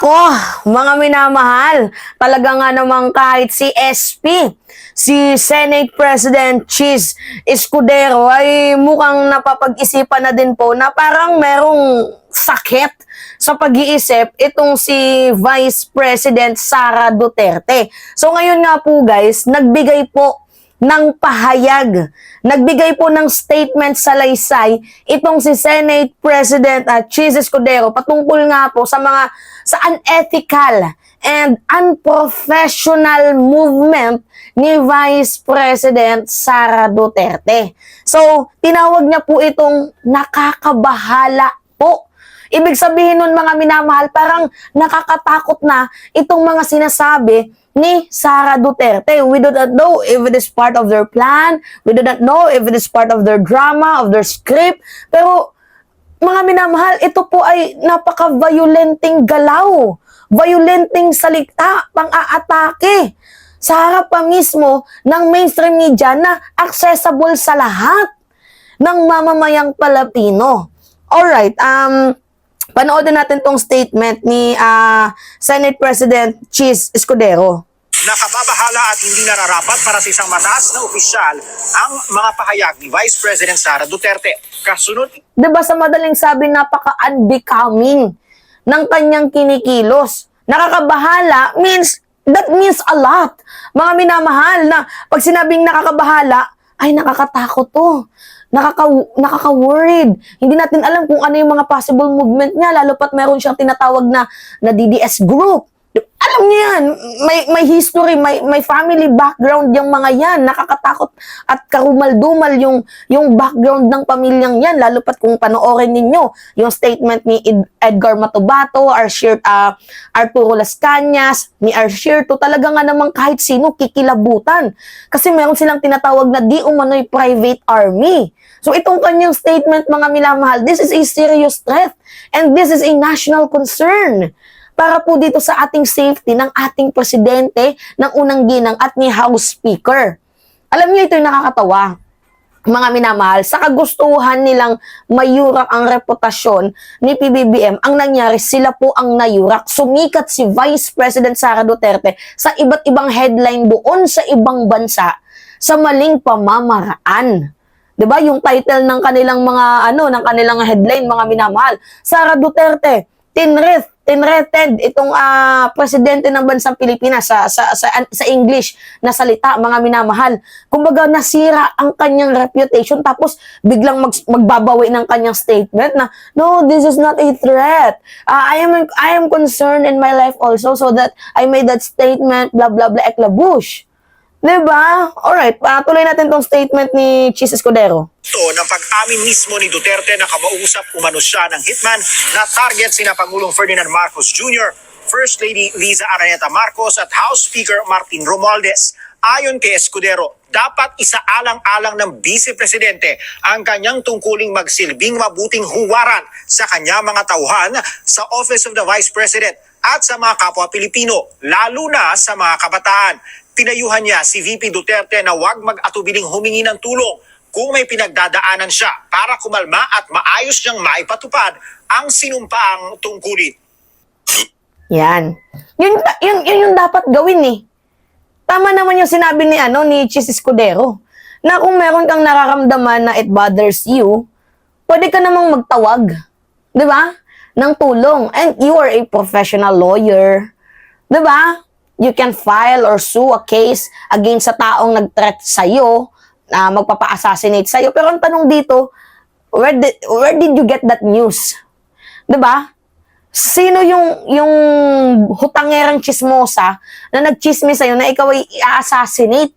Nako, mga minamahal, talaga nga namang kahit si SP, si Senate President Cheese Escudero ay mukhang napapag-isipan na din po na parang merong sakit sa pag-iisip itong si Vice President Sara Duterte. So ngayon nga po guys, nagbigay po ng pahayag. Nagbigay po ng statement sa laysay itong si Senate President Cheese Escudero patungkol nga po sa unethical and unprofessional movement ni Vice President Sara Duterte. So, tinawag niya po itong nakakabahala po. Ibig sabihin nun mga minamahal, parang nakakatakot na itong mga sinasabi ni Sara Duterte. We do not know if it is part of their plan. We do not know if it is part of their drama, of their script. Pero, mga minamahal, ito po ay napaka-violenting galaw. Violenting salita, pang-aatake. Sa harap pa mismo ng mainstream media na accessible sa lahat ng mamamayang Pilipino. Alright, panoodin natin tong statement ni Senate President Cheese Escudero. Nakababahala at hindi nararapat para sa isang mataas na opisyal ang mga pahayag ni Vice President Sara Duterte. Kasunod, Diba sa madaling sabi, napaka-unbecoming ng kanyang kinikilos. Nakakabahala that means a lot. Mga minamahal na pag sinabing nakakabahala, ay nakakatakot to. Nakaka-worried. Hindi natin alam kung ano yung mga possible movement niya, lalo pat meron siyang tinatawag na DDS group. Alam niyo yan, may history, may family background yung mga yan. Nakakatakot at karumal-dumal yung background ng pamilyang yan, lalo pat kung panoorin ninyo yung statement ni Edgar Matubato, Arturo Las Cañas, ni Arcierto, talaga nga namang kahit sino kikilabutan. Kasi meron silang tinatawag na di umano'y private army. So itong kanyang statement, mga minamahal, this is a serious threat and this is a national concern para po dito sa ating safety ng ating presidente, ng unang ginang at ni House Speaker. Alam niyo, ito yung nakakatawa, mga minamahal, sa kagustuhan nilang mayurak ang reputasyon ni PBBM, ang nangyari, sila po ang nayurak. Sumikat si Vice President Sara Duterte sa iba't ibang headline doon sa ibang bansa sa maling pamamaraan. 'Di ba? Yung title ng kanilang ng kanilang headline, mga minamahal, Sara Duterte tinreted itong presidente ng bansang Pilipinas sa English na salita, mga minamahal. Kumbaga nasira ang kanyang reputation, tapos biglang magbabawi ng kanyang statement na no, this is not a threat. I am concerned in my life also, so that I made that statement, blah blah blah, eklabush. Diba? Alright, tuloy natin tong statement ni Cheese Escudero. ito ng pag-amin mismo ni Duterte na kamausap umano siya ng hitman na target sina Pangulong Ferdinand Marcos Jr., First Lady Liza Araneta Marcos at House Speaker Martin Romualdez. Ayon kay Escudero, dapat isaalang-alang ng Vice Presidente ang kanyang tungkuling magsilbing mabuting huwaran sa kanya mga tauhan sa Office of the Vice President at sa mga kapwa Pilipino, lalo na sa mga kabataan. Pinayuhan niya si VP Duterte na huwag mag-atubiling humingi ng tulong kung may pinagdadaanan siya para kumalma at maayos niyang maipatupad ang sinumpaang tungkulin. Yan. Yun yung dapat gawin eh. Tama naman yung sinabi ni Cheese Escudero, na kung meron kang nararamdaman na it bothers you, pwede ka namang magtawag, di ba? Ng tulong. And you are a professional lawyer, di ba? You can file or sue a case against sa taong nag-threat sa'yo, magpapa-assassinate sa'yo. Pero ang tanong dito, where did you get that news? Diba? Sino yung hutangerang chismosa na nag-chismis sa'yo na ikaw ay i-assassinate?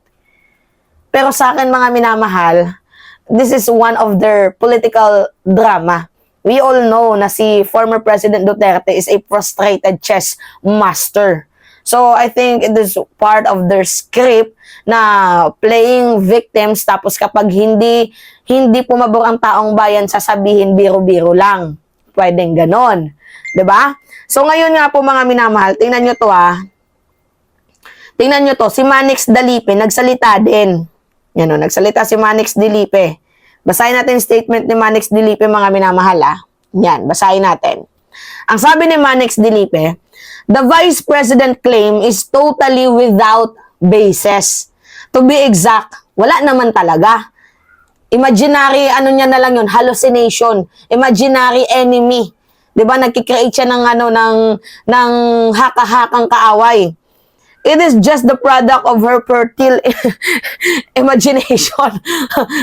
Pero sa akin, mga minamahal, this is one of their political drama. We all know na si former President Duterte is a frustrated chess master. So, I think it is part of their script na playing victims, tapos kapag hindi pumabor ang taong bayan, sasabihin biro-biro lang. Pwedeng ganon. 'Di ba? So, ngayon nga po, mga minamahal, tingnan nyo to Tingnan nyo to, si Manix Dalipe, nagsalita din. Yan o, nagsalita si Manix Dalipe. Basahin natin yung statement ni Manix Dalipe, mga minamahal Yan, basahin natin. Ang sabi ni Manix Dilipe, The Vice President claim is totally without basis. To be exact, wala naman talaga. Imaginary, ano niya na lang yun, hallucination. Imaginary enemy. 'Di ba? Nagki-create siya ng ng haka-hakang kaaway. It is just the product of her fertile imagination.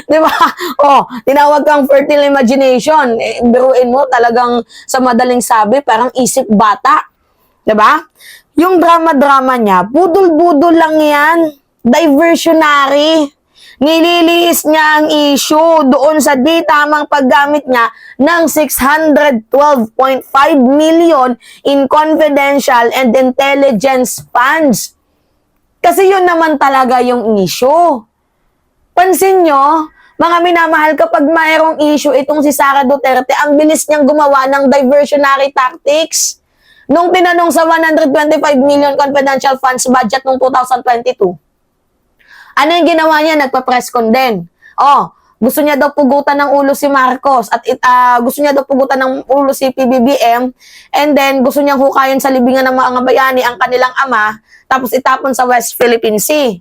'Di ba? Oh, tinawag kang fertile imagination. Biruin mo talagang sa madaling sabi, parang isip bata. 'Di ba? Yung drama-drama niya, budol-budol lang 'yan. Diversionary. Nililiis niya ang issue doon sa di tamang paggamit niya ng 612.5 million in confidential and intelligence funds. Kasi yun naman talaga yung issue. Pansin nyo, mga minamahal, kapag mayroong issue itong si Sara Duterte, ang bilis niyang gumawa ng diversionary tactics. Nung tinanong sa 125 million confidential funds budget noong 2022, ano yung ginawa niya? Nagpa-press con din. Oh, gusto niya daw pugutan ng ulo si Marcos at gusto niya daw pugutan ng ulo si PBBM, and then gusto niyang hukayin sa libingan ng mga bayani ang kanilang ama, tapos itapon sa West Philippine Sea.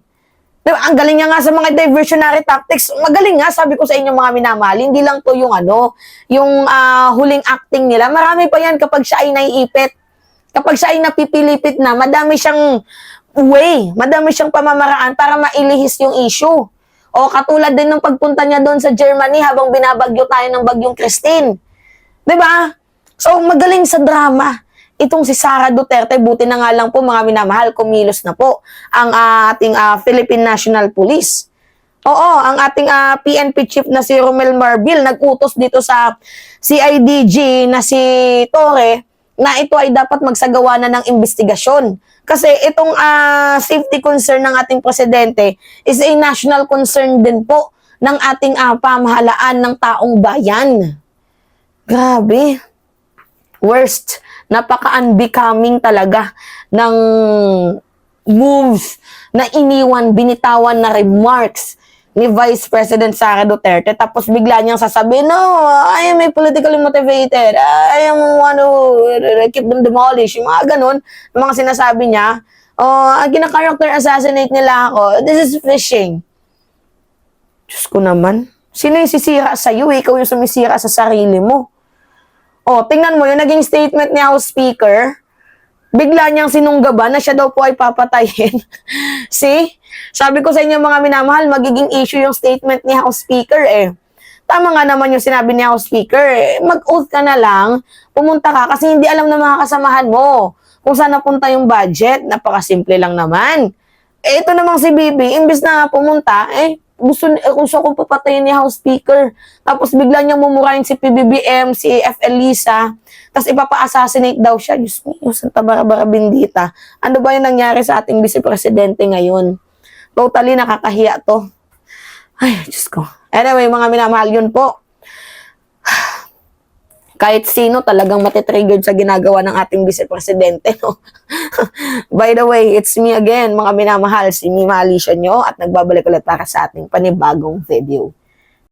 Diba? Ang galing niya nga sa mga diversionary tactics. Magaling nga, sabi ko sa inyo mga minamahal. Hindi lang to yung yung huling acting nila. Marami pa yan kapag siya ay naiipit. Kapag siya ay napipilipit na, madami siyang madami siyang pamamaraan para mailihis yung issue. O katulad din ng pagpunta niya doon sa Germany habang binabagyo tayo ng bagyong Christine. 'Di ba? So magaling sa drama itong si Sara Duterte. Buti na nga lang po mga minamahal, kumilos na po ang ating Philippine National Police. Oo, ang ating PNP chief na si Romel Marbil nag-utos dito sa CIDG na si Torre na ito ay dapat magsagawa na ng investigasyon. Kasi itong safety concern ng ating presidente is a national concern din po ng ating pamahalaan ng taong bayan. Grabe. Worst. Napaka-unbecoming talaga ng moves na iniwan, binitawan na remarks ni Vice President Sara Duterte, tapos bigla niyang sasabihin, no, I am a politically motivated, I am want to keep them demolished, yung mga ganun, yung mga sinasabi niya, gina-character assassinate nila ako, this is fishing. Diyos ko naman, sino yung sisira sa'yo? Ikaw yung sumisira sa sarili mo. Tingnan mo, yung naging statement ni House Speaker, bigla niyang sinunggaban na siya daw po ay papatayin. See? Sabi ko sa inyo mga minamahal, magiging issue yung statement ni House Speaker eh. Tama nga naman yung sinabi ni House Speaker. Mag-oath ka na lang, pumunta ka kasi hindi alam ng mga kasamahan mo kung saan napunta yung budget. Napakasimple lang naman. Ito namang si Bibi, imbis na pumunta, gusto kong papatayin ni House Speaker. Tapos bigla niyang mumurahin si PBBM, si F. Elisa. Tapos ipapa-assassinate daw siya. Diyos mo, Santa Barbara Bendita. Ano ba yung nangyari sa ating Vice Presidente ngayon? Totally nakakahiya to. Ay, Diyos ko. Anyway, mga minamahal, yun po. Kahit sino talagang matitriggered sa ginagawa ng ating Vice Presidente, no? By the way, it's me again, mga minamahal, si Mima Alicia nyo, at nagbabalik ulit para sa ating panibagong video.